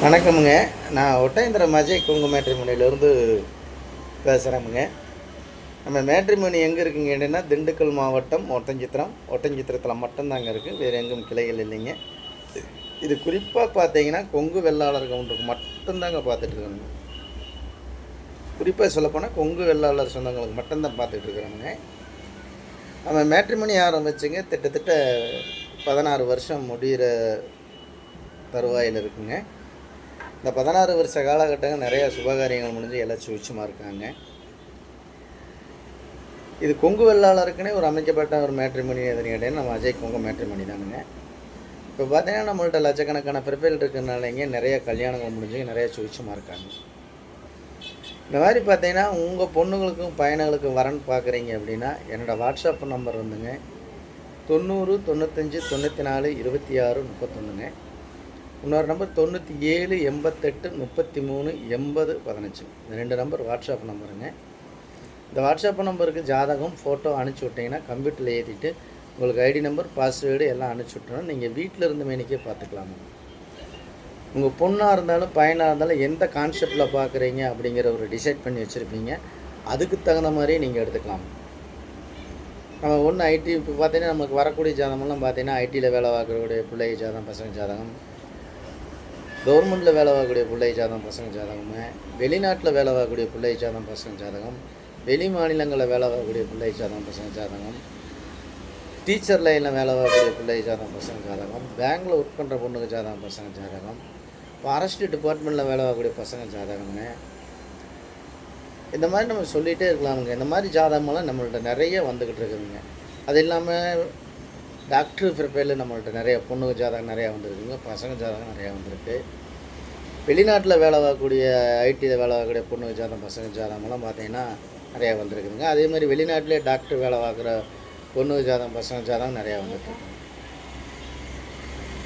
வணக்கமுங்க. நான் ஒட்டயந்திரம் அஜய் கொங்கு மேட்ரிமோனியிலேருந்து பேசுகிறேமுங்க. நம்ம மேட்ரிமோனி எங்கே இருக்குங்க கேட்டிங்கன்னா, திண்டுக்கல் மாவட்டம் ஒட்டஞ்சத்திரத்தில் மட்டும்தாங்க இருக்குது. வேறு எங்கும் கிளைகள் இல்லைங்க. இது குறிப்பாக பார்த்தீங்கன்னா கொங்கு வெள்ளாளர் கவுண்டருக்கு மட்டும்தாங்க பார்த்துட்ருக்கோங்க. குறிப்பாக சொல்லப்போனால் கொங்கு வெள்ளாளர் சொந்தங்களுக்கு மட்டும்தான் பார்த்துட்ருக்குறோமுங்க. நம்ம மேட்ரிமோனி ஆரம்பிச்சுங்க கிட்டத்தட்ட 16 வருஷம் முடிகிற தருவாயில் இருக்குங்க. இந்த 16 வருஷ காலகட்டங்கள் நிறையா சுபகாரியங்கள் முடிஞ்சு எல்லாம் சுவிட்சமாக இருக்காங்க. இது கொங்கு வெள்ளாளருக்குன்னே ஒரு அமைக்கப்பட்ட ஒரு மேட்ரிமோனி எதுன்னு கேட்டேன், நம்ம அஜய் கொங்கு மேட்ரிமோனி தானுங்க. இப்போ பார்த்தீங்கன்னா நம்மள்ட்ட லட்சக்கணக்கான ப்ரொஃபைல் இருக்கிறதுனாலங்க நிறையா கல்யாணங்கள் முடிஞ்சு நிறையா சுவிட்சமாக இருக்காங்க. இந்த மாதிரி பார்த்தீங்கன்னா உங்கள் பொண்ணுங்களுக்கும் பையனுங்களுக்கும் வரன் பார்க்குறீங்க அப்படின்னா என்னோடய வாட்ஸ்அப் நம்பர் வந்துங்க 90 95 94 26 31ங்க. இன்னொரு நம்பர் 97 88 33 80 15. இந்த 2 நம்பர் வாட்ஸ்அப் நம்பருங்க. இந்த வாட்ஸ்அப் நம்பருக்கு ஜாதகம் ஃபோட்டோ அனுப்பிச்சி விட்டிங்கன்னா கம்ப்யூட்டரில் ஏற்றிட்டு உங்களுக்கு ஐடி நம்பர் பாஸ்வேர்டு எல்லாம் அனுப்பிச்சி விட்டோன்னா நீங்கள் வீட்டில் இருந்து மேனிக்கே பார்த்துக்கலாமா. உங்கள் பொண்ணாக இருந்தாலும் பையனாக இருந்தாலும் எந்த கான்செப்டில் பார்க்குறீங்க அப்படிங்கிற ஒரு டிசைட் பண்ணி வச்சுருப்பீங்க. அதுக்கு தகுந்த மாதிரி நீங்கள் எடுத்துக்கலாம். நம்ம ஒன்று ஐடி இப்போ பார்த்தீங்கன்னா நமக்கு வரக்கூடிய ஜாதகம்லாம் பார்த்தீங்கன்னா ஐடியில் வேலை பார்க்கக்கூடிய பிள்ளைங்க ஜாதகம், பசங்க ஜாதகம், கவர்மெண்ட்டில் வேலை பார்க்கக்கூடிய பிள்ளை ஜாதகம், பசங்க ஜாதகம், வெளிநாட்டில் வேலை பார்க்கக்கூடிய பிள்ளை ஜாதகம், பசங்க ஜாதகம், வெளி மாநிலங்களில் வேலை பார்க்கக்கூடிய பிள்ளை ஜாதகம், பசங்க ஜாதகம், டீச்சர் லைனில் வேலை பார்க்கக்கூடிய பிள்ளை ஜாதகம், பசங்க ஜாதகம், பேங்கில் ஒர்க் பண்ணுற பொண்ணுக்கு ஜாதகம், பசங்க ஜாதகம், ஃபாரஸ்ட் டிபார்ட்மெண்ட்டில் வேலை பார்க்கக்கூடிய பசங்க ஜாதகங்க. இந்த மாதிரி நம்ம சொல்லிகிட்டே இருக்கலாமுங்க. இந்த மாதிரி ஜாதகமெல்லாம் நம்மள்ட்ட நிறைய வந்துக்கிட்டு இருக்குதுங்க. அது இல்லாமல் டாக்டர் ப்ரொஃபைல் நம்மள்ட்ட நிறைய பொண்ணுங்க ஜாதகம் நிறையா வந்துருக்குங்க, பசங்க ஜாதகம் நிறையா வந்திருக்கு. வெளிநாட்டில் வேலை பார்க்கக்கூடிய ஐடியில் வேலை பார்க்கக்கூடிய பொண்ணுங்க ஜாதகம், பசங்க ஜாதகமெல்லாம் பார்த்தீங்கன்னா நிறையா வந்திருக்குதுங்க. அதே மாதிரி வெளிநாட்டிலே டாக்டர் வேலை பார்க்குற பொண்ணுங்க ஜாதகம், பசங்க ஜாதகம் நிறையா வந்துட்டுருக்குங்க.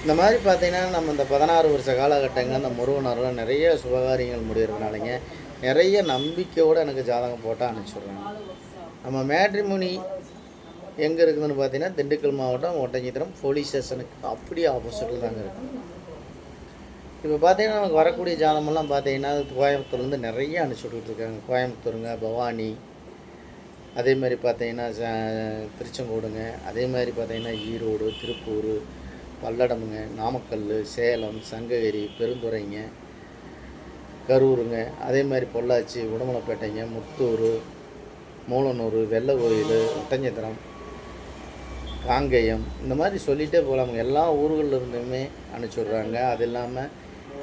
இந்த மாதிரி பார்த்தீங்கன்னா நம்ம இந்த 16 வருஷ காலகட்டங்கள் அந்த முருகனரில் நிறைய சுபகாரியங்கள் முடிகிறதுனாலங்க நிறைய நம்பிக்கையோடு எனக்கு ஜாதகம் போட்டால் அனுப்பிச்சுட்றாங்க. நம்ம மேட்ரிமோனி எங்கே இருக்குதுன்னு பார்த்தீங்கன்னா திண்டுக்கல் மாவட்டம் ஒட்டஞ்சத்திரம் போலீஸ் ஸ்டேஷனுக்கு அப்படியே ஆப்போசிட்டில் தாங்க இருக்குது. இப்போ பார்த்தீங்கன்னா நமக்கு வரக்கூடிய ஜாதகமெல்லாம் பார்த்தீங்கன்னா கோயம்புத்தூர்லேருந்து நிறைய அனுப்பிச்சி விட்டுருக்காங்க. கோயம்புத்தூருங்க, பவானி, அதே மாதிரி பார்த்தீங்கன்னா திருச்செங்கோடுங்க, அதே மாதிரி பார்த்தீங்கன்னா ஈரோடு, திருப்பூர், பல்லடமுங்க, நாமக்கல், சேலம், சங்ககிரி, பெருந்துறைங்க, கரூருங்க, அதே மாதிரி பொள்ளாச்சி, உடமலைப்பேட்டைங்க, முத்தூர், மூலனூர், வெள்ளக்கோயில், ஒட்டஞ்சத்திரம், காங்கேயம், இந்த மாதிரி சொல்லிகிட்டே போகலாமுங்க. எல்லா ஊர்களில் இருந்துமே அனுப்பிச்சுட்றாங்க. அது இல்லாமல்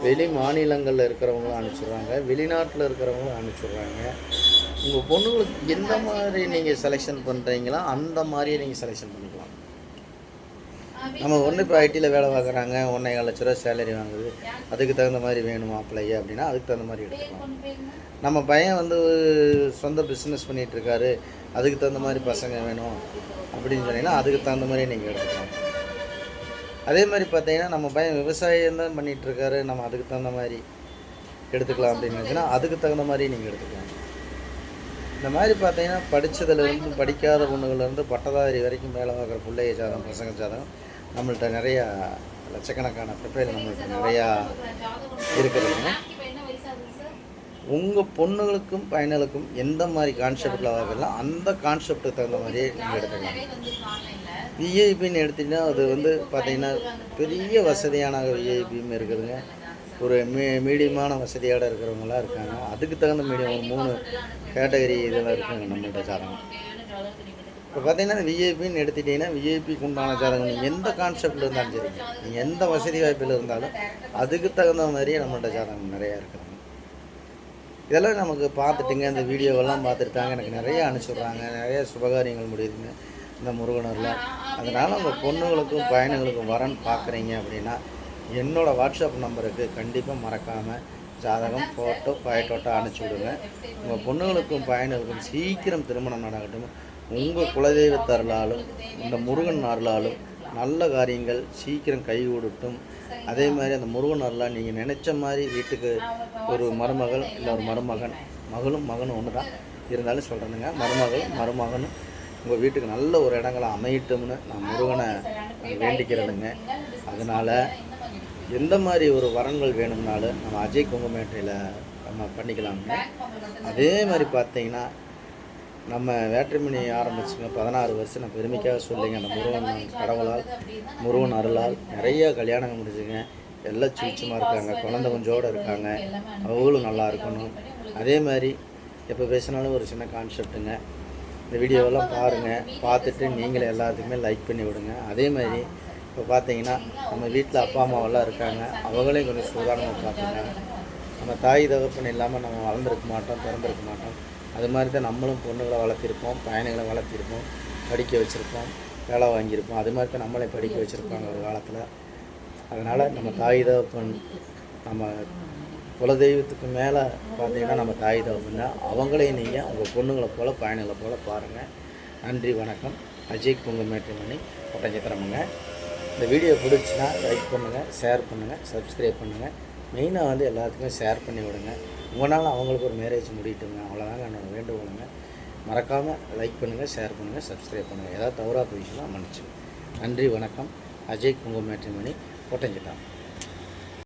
வெளி மாநிலங்களில் இருக்கிறவங்களும் அனுப்பிச்சுட்றாங்க, வெளிநாட்டில் இருக்கிறவங்களும் அனுப்பிச்சுட்றாங்க. உங்கள் பொண்ணுங்களுக்கு எந்த மாதிரி நீங்கள் செலெக்ஷன் பண்ணுறீங்களோ அந்த மாதிரியே நீங்கள் செலெக்ஷன் பண்ணிக்கலாம். நம்ம ஒன்று இப்போ ஐடியில் வேலை பார்க்குறாங்க, 1,4 லட்ச ரூபா சேலரி வாங்குது, அதுக்கு தகுந்த மாதிரி வேணுமா பிள்ளைய அப்படின்னா அதுக்கு தகுந்த மாதிரி எடுத்துக்கலாம். நம்ம பையன் வந்து சொந்த பிஸ்னஸ் பண்ணிகிட்ருக்காரு, அதுக்கு தகுந்த மாதிரி பசங்க வேணும் அப்படின்னு சொன்னீங்கன்னா அதுக்கு தகுந்த மாதிரி நீங்கள் எடுத்துக்கலாம். அதே மாதிரி பார்த்தீங்கன்னா நம்ம பையன் விவசாயம் தான் பண்ணிகிட்ருக்காரு, நம்ம அதுக்கு தகுந்த மாதிரி எடுத்துக்கலாம் அப்படின்னு நினச்சின்னா அதுக்கு தகுந்த மாதிரி நீங்கள் எடுத்துக்கலாம். இந்த மாதிரி பார்த்தீங்கன்னா படித்ததுலேருந்து படிக்காத பொண்ணுகள்லேருந்து பட்டதாரி வரைக்கும் வேலை பார்க்குற பிள்ளைய ஜாதகம், பசங்க ஜாதகம் நம்மள்ட்ட நிறையா லட்சக்கணக்கான ப்ரொஃபைல் நம்மள்ட்ட நிறையா இருக்குதுங்க. உங்கள் பொண்ணுங்களுக்கும் பையனுக்கும் எந்த மாதிரி கான்செப்டில் பார்க்கலாம் அந்த கான்செப்டுக்கு தகுந்த மாதிரியே நீங்கள் எடுத்துக்கலாம். விஐபின்னு எடுத்திங்கன்னா அது வந்து பார்த்திங்கன்னா பெரிய வசதியான விஐபியும் இருக்குதுங்க, ஒரு மீடியமான வசதியோடு இருக்கிறவங்களாம் இருக்காங்க. அதுக்கு தகுந்த மீடியம் ஒரு 3 கேட்டகரி இதெல்லாம் இருக்குதுங்க நம்மள்ட்ட ஜாதகம். இப்போ பார்த்தீங்கன்னா விஐபின்னு எடுத்துட்டிங்கன்னா விஐபிக்கு உண்டான ஜாதகம் நீங்கள் எந்த கான்செப்டில் இருந்தாலும் சரிங்க, நீங்கள் எந்த வசதி வாய்ப்பில் இருந்தாலும் அதுக்கு தகுந்த மாதிரியே நம்மள்ட்ட ஜாதகம் நிறையா இருக்குதுங்க. இதெல்லாம் நமக்கு பார்த்துட்டுங்க இந்த வீடியோவெல்லாம் பார்த்துருக்காங்க, எனக்கு நிறைய அனுப்பிச்சுட்றாங்க, நிறைய சுபகாரியங்கள் முடியுதுங்க இந்த முருகனரில். அதனால் உங்கள் பொண்ணுங்களுக்கும் பையனுங்களுக்கும் வரன் பார்க்குறீங்க அப்படின்னா என்னோடய வாட்ஸ்அப் நம்பருக்கு கண்டிப்பாக மறக்காமல் ஜாதகம், ஃபோட்டோ, பயோட்டோட்டோ அனுப்பிச்சி விடுங்க. உங்கள் பொண்ணுங்களுக்கும் பையனுங்களுக்கும் சீக்கிரம் திருமணம் நடக்கட்டும். உங்கள் குலதெய்வத்து அருளாலும் இந்த முருகன் அருளாலும் நல்ல காரியங்கள் சீக்கிரம் கை கொடுட்டும். அதே மாதிரி அந்த முருகன் அருளால் நீங்கள் நினச்ச மாதிரி வீட்டுக்கு ஒரு மருமகள் இல்லை ஒரு மருமகன், மகனும் ஒன்று தான் இருந்தாலும் சொல்கிறேனுங்க, மருமகனும் உங்கள் வீட்டுக்கு நல்ல ஒரு இடங்களை அமையட்டும்னு நான் முருகனை வேண்டிக்கிறேனுங்க. அதனால் எந்த மாதிரி ஒரு வரன்கள் வேணும்னாலும் நம்ம அஜய் குங்குமேட்ரியில் நம்ம பண்ணிக்கலாமுங்க. அதே மாதிரி பார்த்தீங்கன்னா நம்ம மேட்ரிமோனி ஆரம்பிச்சுங்க 16 வருஷம் நான் பெருமைக்காக சொல்லிங்க. அந்த முருகன் அருளால் நிறைய கல்யாணங்கள் முடிஞ்சுங்க. எல்லாம் சுவிச்சமாக இருக்காங்க, குழந்தை கொஞ்சோடு இருக்காங்க, அவங்களும் நல்லா இருக்கணும். அதே மாதிரி எப்போ பேசினாலும் ஒரு சின்ன கான்செப்ட்டுங்க. இந்த வீடியோவெல்லாம் பாருங்கள், பார்த்துட்டு நீங்களே எல்லாத்துக்குமே லைக் பண்ணி விடுங்க. அதே மாதிரி இப்போ பார்த்தீங்கன்னா நம்ம வீட்டில் அப்பா அம்மாவெல்லாம் இருக்காங்க, அவங்களையும் கொஞ்சம் சூதானமாக பார்த்துங்க. நம்ம தாய் தகப்பன் இல்லாமல் நம்ம வளர்ந்துருக்க மாட்டோம், பிறந்திருக்க மாட்டோம். அது மாதிரி தான் நம்மளும் பொண்ணுகளை வளர்த்திருப்போம், பையனுகளை வளர்த்திருப்போம், படிக்க வச்சுருப்போம், வேலை வாங்கியிருப்போம். அது மாதிரி தான் நம்மளே படிக்க வச்சுருப்பாங்க ஒரு காலத்தில். அதனால் நம்ம தாய் தகப்பன், நம்ம குலதெய்வத்துக்கு மேலே பார்த்தீங்கன்னா நம்ம தாய் தகப்பன் தான். அவங்களையும் நீங்கள் உங்கள் பொண்ணுங்களை போல் பையனுங்களை போல் பாருங்கள். நன்றி, வணக்கம். அஜய் குங்குமேட்ரிமோனி ஒட்டஞ்சத்திரமுங்க. இந்த வீடியோ பிடிச்சின்னா லைக் பண்ணுங்கள், ஷேர் பண்ணுங்கள், சப்ஸ்கிரைப் பண்ணுங்கள். மெயினாக வந்து எல்லாத்துக்குமே ஷேர் பண்ணி விடுங்க. உங்களால் அவங்களுக்கு ஒரு மேரேஜ் முடியட்டுங்க, அவ்வளோதாங்க என்னோட வேண்டுகோளுங்க. மறக்காமல் லைக் பண்ணுங்கள், ஷேர் பண்ணுங்கள், சப்ஸ்கிரைப் பண்ணுங்கள். ஏதாவது தவறாக போயிடுச்சுன்னா மன்னிச்சுங்க. நன்றி, வணக்கம். அஜய் குங்குமேட்ரிமோனி ஒட்டஞ்சத்திரம்.